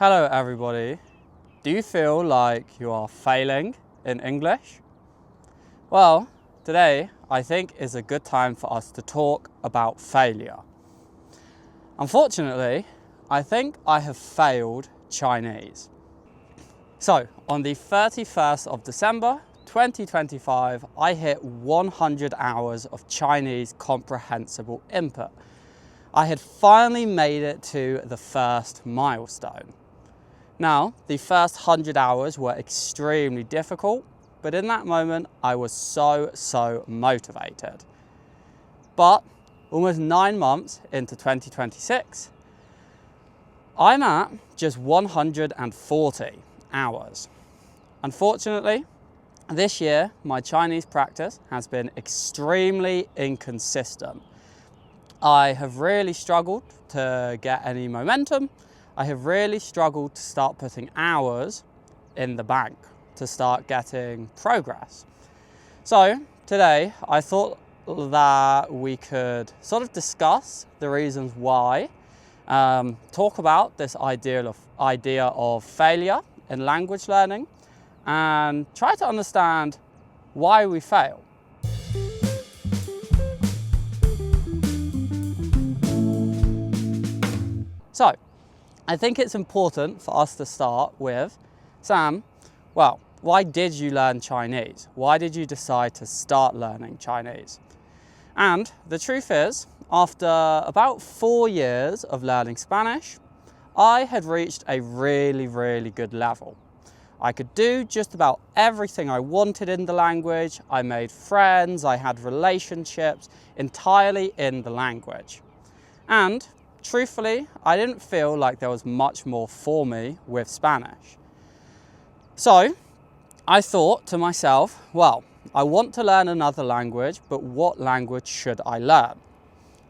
Hello everybody. Do you feel like you are failing in English? Well, today I think is a good time for us to talk about failure. Unfortunately, I think I have failed Chinese. So, on the 31st of December 2025, I hit 100 hours of Chinese comprehensible input. I had finally made it to the first milestone. Now, the first 100 hours were extremely difficult, but in that moment, I was so motivated. But almost 9 months into 2026, I'm at just 140 hours. Unfortunately, this year, my Chinese practice has been extremely inconsistent. I have really struggled to get any momentum. I have really struggled to start putting hours in the bank, to start getting progress. So today I thought that we could sort of discuss the reasons why, talk about this idea of failure in language learning and try to understand why we fail. So, I think it's important for us to start with, Sam, well, why did you learn Chinese? Why did you decide to start learning Chinese? And the truth is, after about 4 years of learning Spanish, I had reached a really good level. I could do just about everything I wanted in the language. I made friends, I had relationships entirely in the language. And truthfully, I didn't feel like there was much more for me with Spanish. So I thought to myself, well, I want to learn another language, but what language should I learn?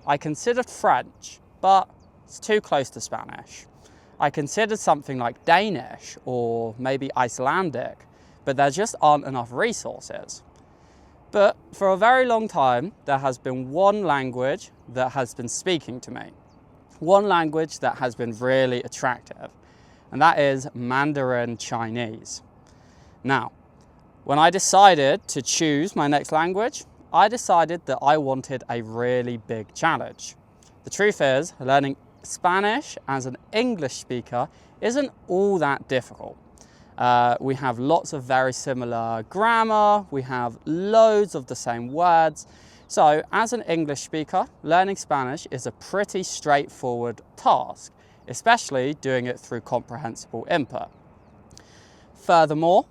I considered French, but it's too close to Spanish. I considered something like Danish or maybe Icelandic, but there just aren't enough resources. But for a very long time, there has been one language that has been speaking to me. One language that has been really attractive, and that is Mandarin Chinese. Now, when I decided to choose my next language, I decided that I wanted a really big challenge. The truth is, learning Spanish as an English speaker isn't all that difficult. We have lots of very similar grammar, we have loads of the same words. So, as an English speaker, learning Spanish is a pretty straightforward task, especially doing it through comprehensible input. Furthermore,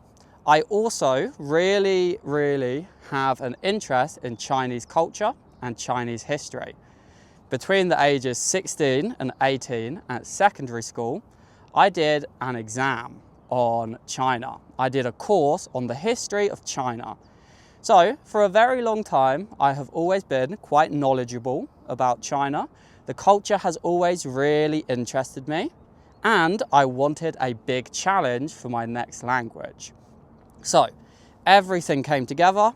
I also really have an interest in Chinese culture and Chinese history. Between the ages 16 and 18 at secondary school, I did an exam on China. I did a course on the history of China. So, for a very long time, I have always been quite knowledgeable about China. The culture has always really interested me, and I wanted a big challenge for my next language. So, everything came together,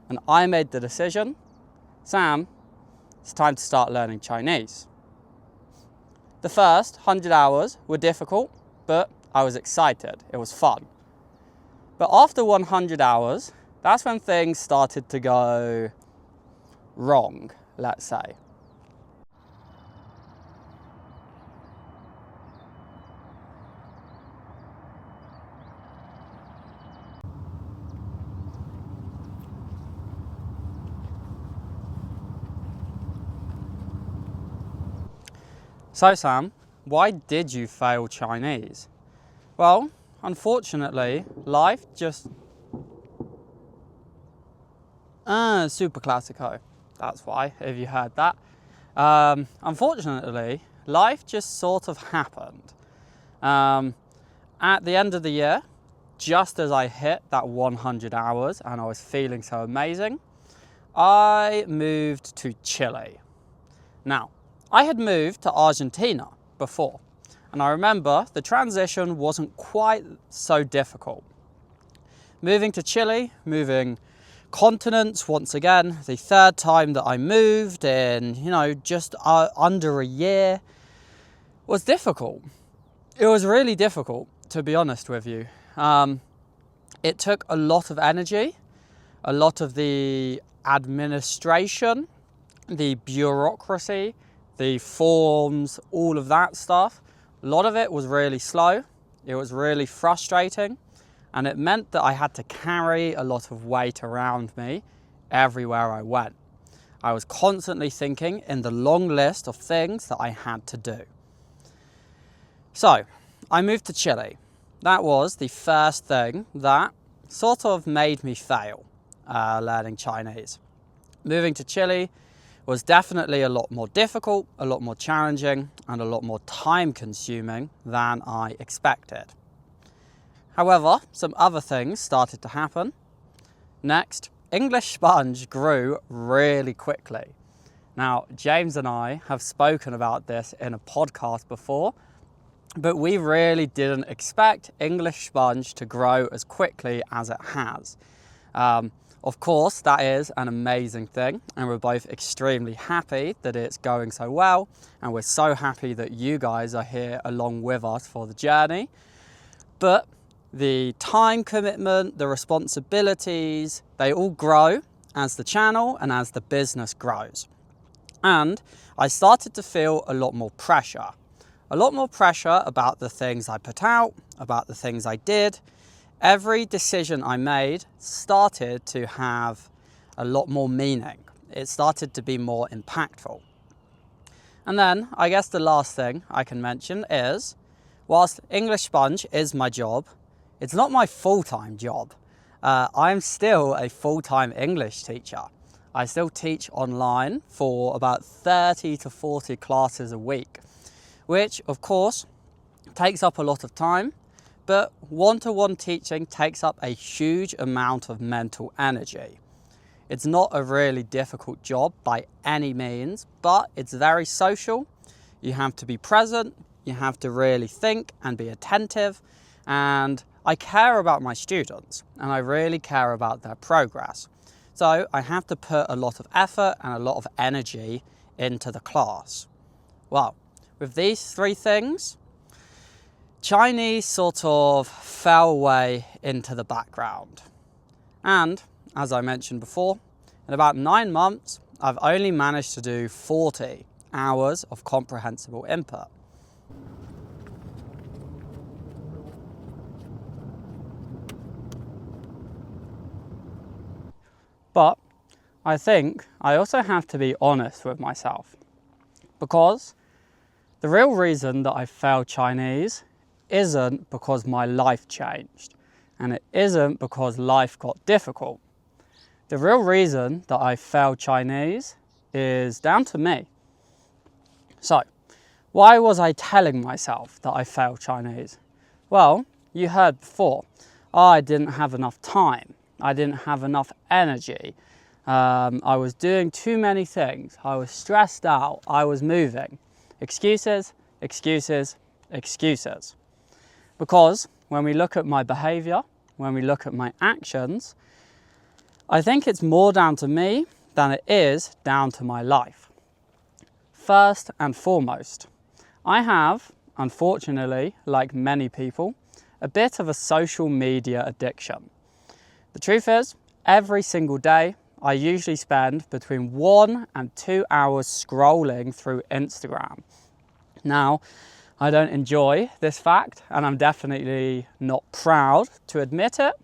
and I made the decision, Sam, it's time to start learning Chinese. The first 100 hours were difficult, but I was excited. It was fun. But after 100 hours, that's when things started to go wrong, let's say. So Sam, why did you fail Chinese? Well, unfortunately, life just super classico. That's why, if you heard that. Unfortunately, life just sort of happened. At the end of the year, just as I hit that 100 hours and I was feeling so amazing, I moved to Chile. Now, I had moved to Argentina before, and I remember the transition wasn't quite so difficult. Moving to Chile, moving continents once again, the third time that I moved in, just under a year, was difficult. It was really difficult, to be honest with you. It took a lot of energy, a lot of the administration, the bureaucracy, the forms, all of that stuff. A lot of it was really slow. It was really frustrating, and it meant that I had to carry a lot of weight around me everywhere I went. I was constantly thinking in the long list of things that I had to do. So I moved to Chile. That was the first thing that sort of made me fail learning Chinese. Moving to Chile was definitely a lot more difficult, a lot more challenging, and a lot more time consuming than I expected. However, some other things started to happen. Next, English Sponge grew really quickly. Now, James and I have spoken about this in a podcast before, but we really didn't expect English Sponge to grow as quickly as it has. Of course, that is an amazing thing, and we're both extremely happy that it's going so well, and we're so happy that you guys are here along with us for the journey. But the time commitment, the responsibilities, they all grow as the channel and as the business grows. And I started to feel a lot more pressure. A lot more pressure about the things I put out, about the things I did. Every decision I made started to have a lot more meaning. It started to be more impactful. And then I guess the last thing I can mention is, whilst English Sponge is my job, it's not my full-time job. I'm still a full-time English teacher. I still teach online for about 30 to 40 classes a week, which of course takes up a lot of time. But one-to-one teaching takes up a huge amount of mental energy. It's not a really difficult job by any means, but it's very social. You have to be present, you have to really think and be attentive, and I care about my students and I really care about their progress. So I have to put a lot of effort and a lot of energy into the class. Well, with these three things, Chinese sort of fell away into the background. And as I mentioned before, in about 9 months, I've only managed to do 40 hours of comprehensible input. But I think I also have to be honest with myself, because the real reason that I failed Chinese isn't because my life changed, and it isn't because life got difficult. The real reason that I failed Chinese is down to me. So, why was I telling myself that I failed Chinese? Well, you heard before, I didn't have enough time. I didn't have enough energy. I was doing too many things. I was stressed out. I was moving. Excuses, excuses, excuses. Because when we look at my behavior, when we look at my actions, I think it's more down to me than it is down to my life. First and foremost, I have, unfortunately, like many people, a bit of a social media addiction. The truth is, every single day, I usually spend between 1 and 2 hours scrolling through Instagram. Now, I don't enjoy this fact, and I'm definitely not proud to admit it,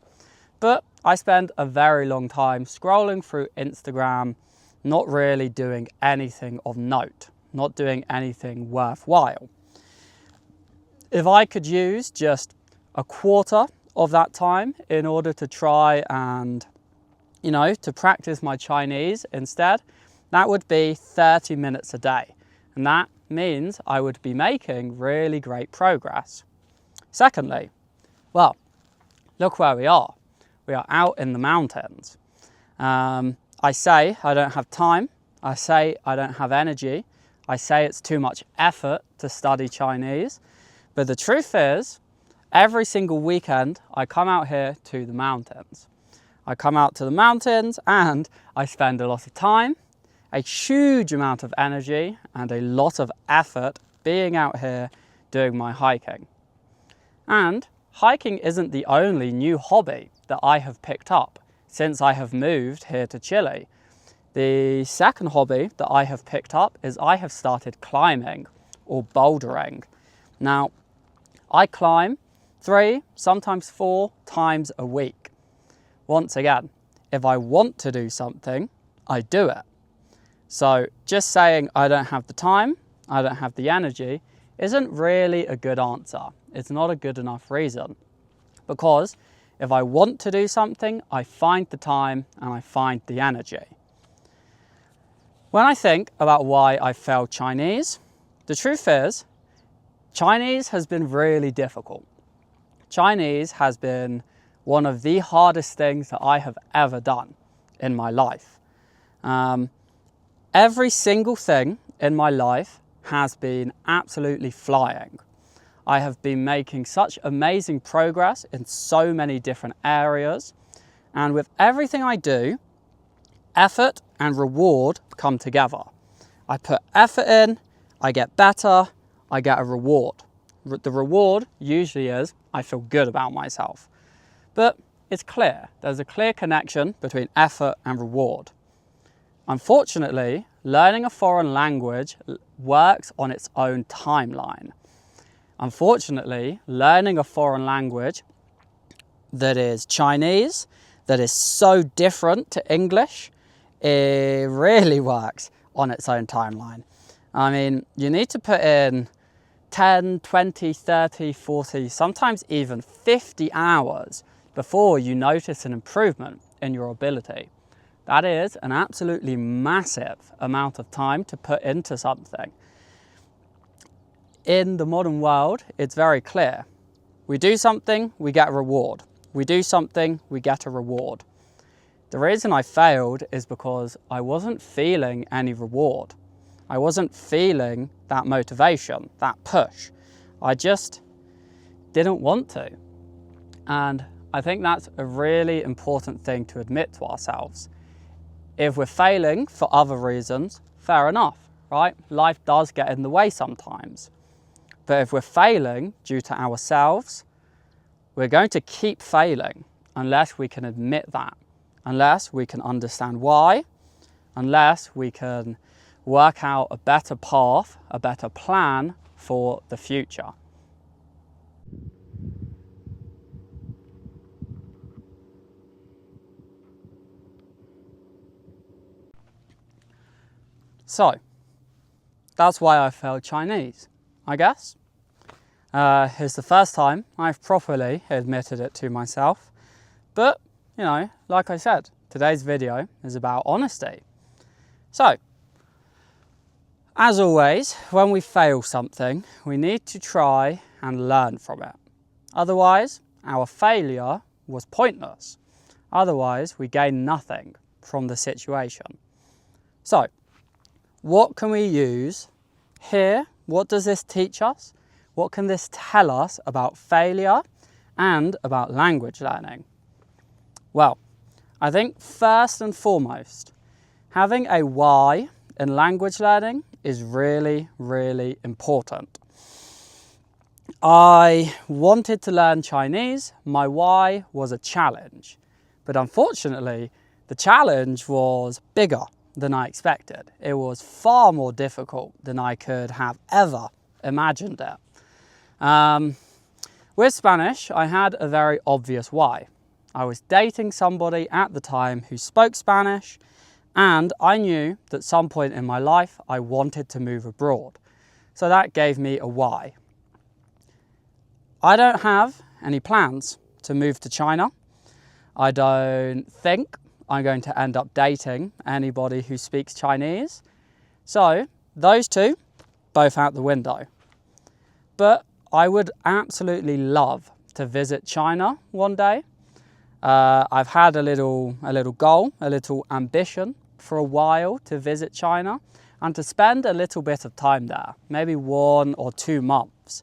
but I spend a very long time scrolling through Instagram, not really doing anything of note, not doing anything worthwhile. If I could use just a quarter of that time in order to try and, to practice my Chinese instead, that would be 30 minutes a day. And that means I would be making really great progress. Secondly, well, look where we are. We are out in the mountains. I say I don't have time. I say I don't have energy. I say it's too much effort to study Chinese. But the truth is, every single weekend, I come out here to the mountains. I come out to the mountains and I spend a lot of time, a huge amount of energy and a lot of effort being out here doing my hiking. And hiking isn't the only new hobby that I have picked up since I have moved here to Chile. The second hobby that I have picked up is I have started climbing or bouldering. Now, I climb 3, sometimes 4 times a week. Once again, if I want to do something, I do it. So just saying I don't have the time, I don't have the energy, isn't really a good answer. It's not a good enough reason. Because if I want to do something, I find the time and I find the energy. When I think about why I failed Chinese, the truth is, Chinese has been really difficult. Chinese has been one of the hardest things that I have ever done in my life. Every single thing in my life has been absolutely flying. I have been making such amazing progress in so many different areas. And with everything I do, effort and reward come together. I put effort in, I get better, I get a reward. The reward usually is I feel good about myself. But it's clear, there's a clear connection between effort and reward. Unfortunately, learning a foreign language works on its own timeline. Unfortunately, learning a foreign language that is Chinese, that is so different to English, it really works on its own timeline. I mean, you need to put in 10, 20, 30, 40, sometimes even 50 hours before you notice an improvement in your ability. That is an absolutely massive amount of time to put into something. In the modern world, it's very clear. We do something, we get a reward. We do something, we get a reward. The reason I failed is because I wasn't feeling any reward. I wasn't feeling that motivation, that push. I just didn't want to. And I think that's a really important thing to admit to ourselves. If we're failing for other reasons, fair enough, right? Life does get in the way sometimes. But if we're failing due to ourselves, we're going to keep failing unless we can admit that, unless we can understand why, unless we can work out a better path, a better plan for the future. So, that's why I failed Chinese, I guess. It's the first time I've properly admitted it to myself. But, you know, like I said, today's video is about honesty. So, as always, when we fail something, we need to try and learn from it. Otherwise, our failure was pointless. Otherwise, we gain nothing from the situation. So, what can we use here? What does this teach us? What can this tell us about failure and about language learning? Well, I think first and foremost, having a why in language learning is really, really important. I wanted to learn Chinese. My why was a challenge. But unfortunately, the challenge was bigger than I expected. It was far more difficult than I could have ever imagined it. With Spanish, I had a very obvious why. I was dating somebody at the time who spoke Spanish, and I knew that at some point in my life I wanted to move abroad. So that gave me a why. I don't have any plans to move to China. I don't think I'm going to end up dating anybody who speaks Chinese. So those two, both out the window. But I would absolutely love to visit China one day. I've had a little goal, a little ambition for a while to visit China and to spend a little bit of time there, maybe 1 or 2 months.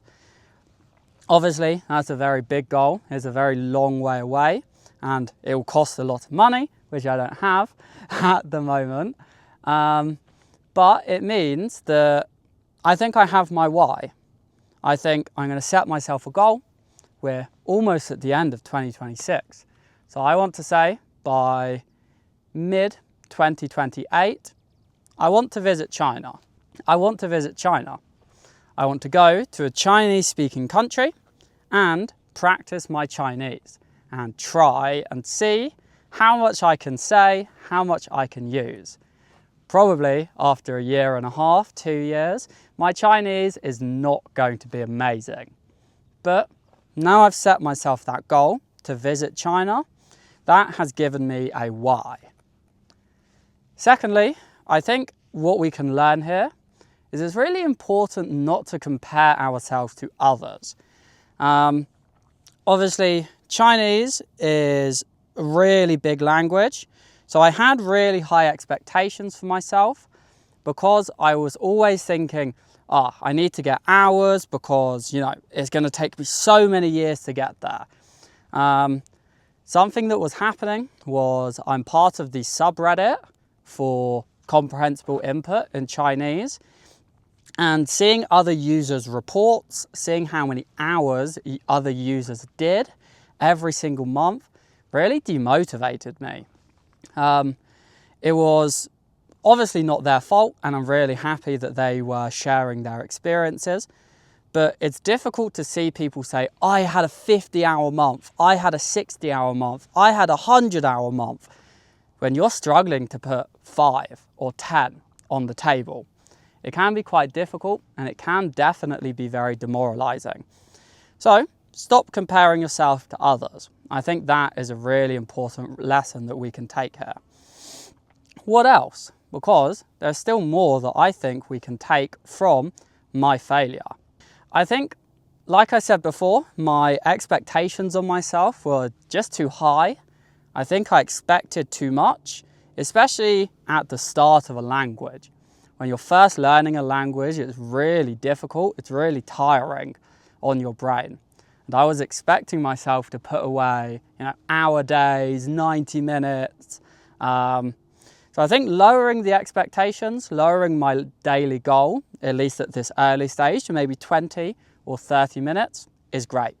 Obviously, that's a very big goal. It's a very long way away and it will cost a lot of money, which I don't have at the moment. But it means that I think I have my why. I think I'm going to set myself a goal. we're almost at the end of 2026. So I want to say by mid-2028, I want to visit China. I want to visit China. I want to go to a Chinese-speaking country and practice my Chinese and try and see how much I can say, how much I can use. Probably after a year and a half, 2 years, my Chinese is not going to be amazing. But now I've set myself that goal to visit China, that has given me a why. Secondly, I think what we can learn here is it's really important not to compare ourselves to others. Obviously, Chinese is a really big language, so I had really high expectations for myself because I was always thinking, I need to get hours because, it's going to take me so many years to get there. Something that was happening was I'm part of the subreddit for comprehensible input in Chinese, and seeing other users' reports, seeing how many hours other users did every single month really demotivated me. It was obviously not their fault, and I'm really happy that they were sharing their experiences, but it's difficult to see people say, I had a 50-hour month, I had a 60-hour month, I had a 100-hour month, when you're struggling to put 5 or 10 on the table. It can be quite difficult, and it can definitely be very demoralizing. So stop comparing yourself to others. I think that is a really important lesson that we can take here. What else? Because there's still more that I think we can take from my failure. I think, like I said before, my expectations on myself were just too high. I think I expected too much, especially at the start of a language. When you're first learning a language, it's really difficult, it's really tiring on your brain. And I was expecting myself to put away, hour days, 90 minutes. So I think lowering the expectations, lowering my daily goal, at least at this early stage, to maybe 20 or 30 minutes is great.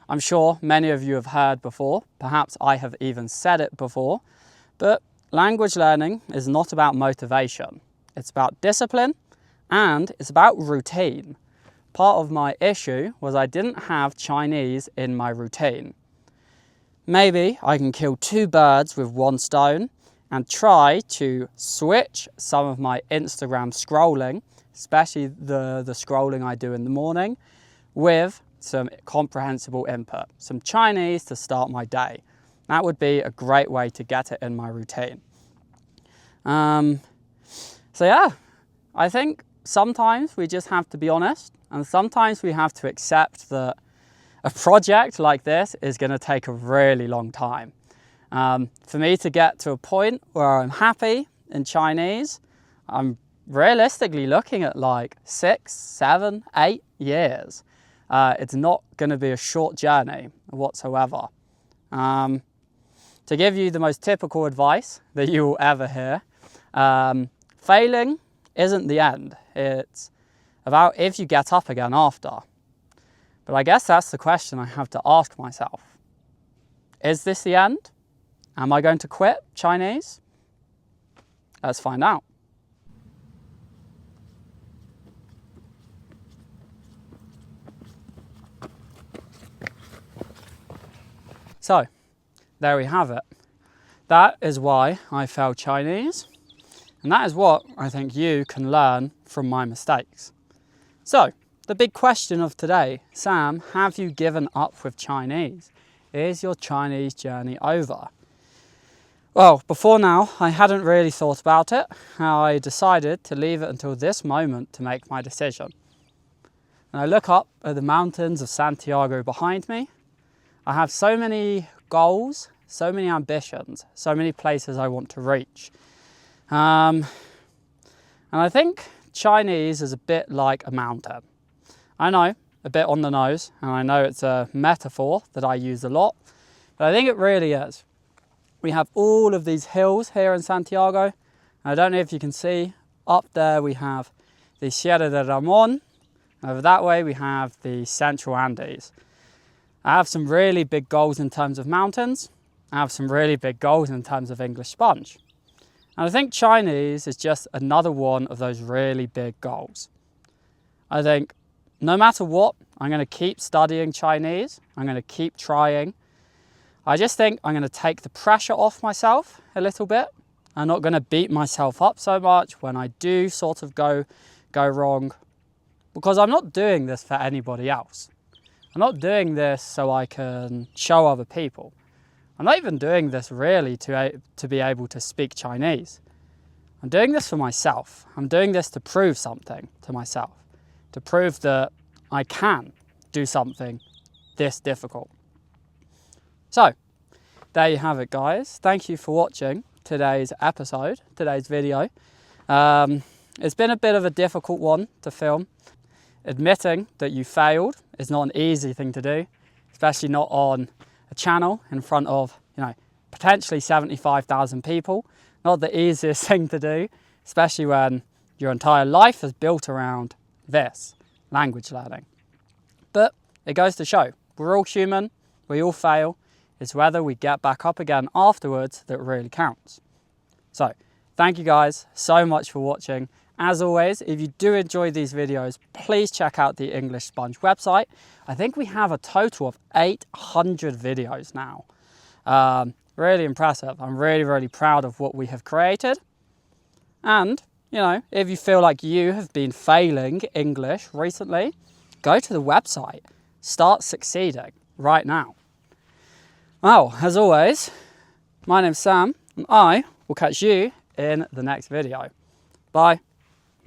I'm sure many of you have heard before, perhaps I have even said it before, but language learning is not about motivation. It's about discipline, and it's about routine. Part of my issue was I didn't have Chinese in my routine. Maybe I can kill 2 birds with 1 stone and try to switch some of my Instagram scrolling, especially the scrolling I do in the morning, with some comprehensible input, some Chinese to start my day. That would be a great way to get it in my routine. So yeah, I think sometimes we just have to be honest, and sometimes we have to accept that a project like this is going to take a really long time. For me to get to a point where I'm happy in Chinese, I'm realistically looking at like 6, 7, 8 years. It's not going to be a short journey whatsoever. To give you the most typical advice that you will ever hear, failing isn't the end. It's about if you get up again after. But I guess that's the question I have to ask myself. Is this the end? Am I going to quit Chinese? Let's find out. So, there we have it. That is why I failed Chinese, and that is what I think you can learn from my mistakes. So, the big question of today, Sam, have you given up with Chinese? Is your Chinese journey over? Well, before now, I hadn't really thought about it. I decided to leave it until this moment to make my decision. And I look up at the mountains of Santiago behind me. I have so many goals, so many ambitions, so many places I want to reach. And I think Chinese is a bit like a mountain. I know, a bit on the nose, and I know it's a metaphor that I use a lot, but I think it really is. We have all of these hills here in Santiago. And I don't know if you can see, up there we have the Sierra de Ramon. Over that way we have the Central Andes. I have some really big goals in terms of mountains. I have some really big goals in terms of English sponge. And I think Chinese is just another one of those really big goals. I think no matter what, I'm going to keep studying Chinese. I'm going to keep trying. I just think I'm going to take the pressure off myself a little bit. I'm not going to beat myself up so much when I do sort of go wrong, because I'm not doing this for anybody else. I'm not doing this so I can show other people. I'm not even doing this really to be able to speak Chinese. I'm doing this for myself. I'm doing this to prove something to myself, to prove that I can do something this difficult. So, there you have it, guys. Thank you for watching today's episode, today's video. It's been a bit of a difficult one to film. Admitting that you failed is not an easy thing to do, especially not on a channel in front of, potentially 75,000 people. Not the easiest thing to do, especially when your entire life is built around this, language learning. But it goes to show, we're all human, we all fail. It's whether we get back up again afterwards that really counts. So, thank you guys so much for watching. As always, if you do enjoy these videos, please check out the English Sponge website. I think we have a total of 800 videos now. Really impressive. I'm really, really proud of what we have created. And, if you feel like you have been failing English recently, go to the website. Start succeeding right now. Well, as always, my name's Sam, and I will catch you in the next video. Bye.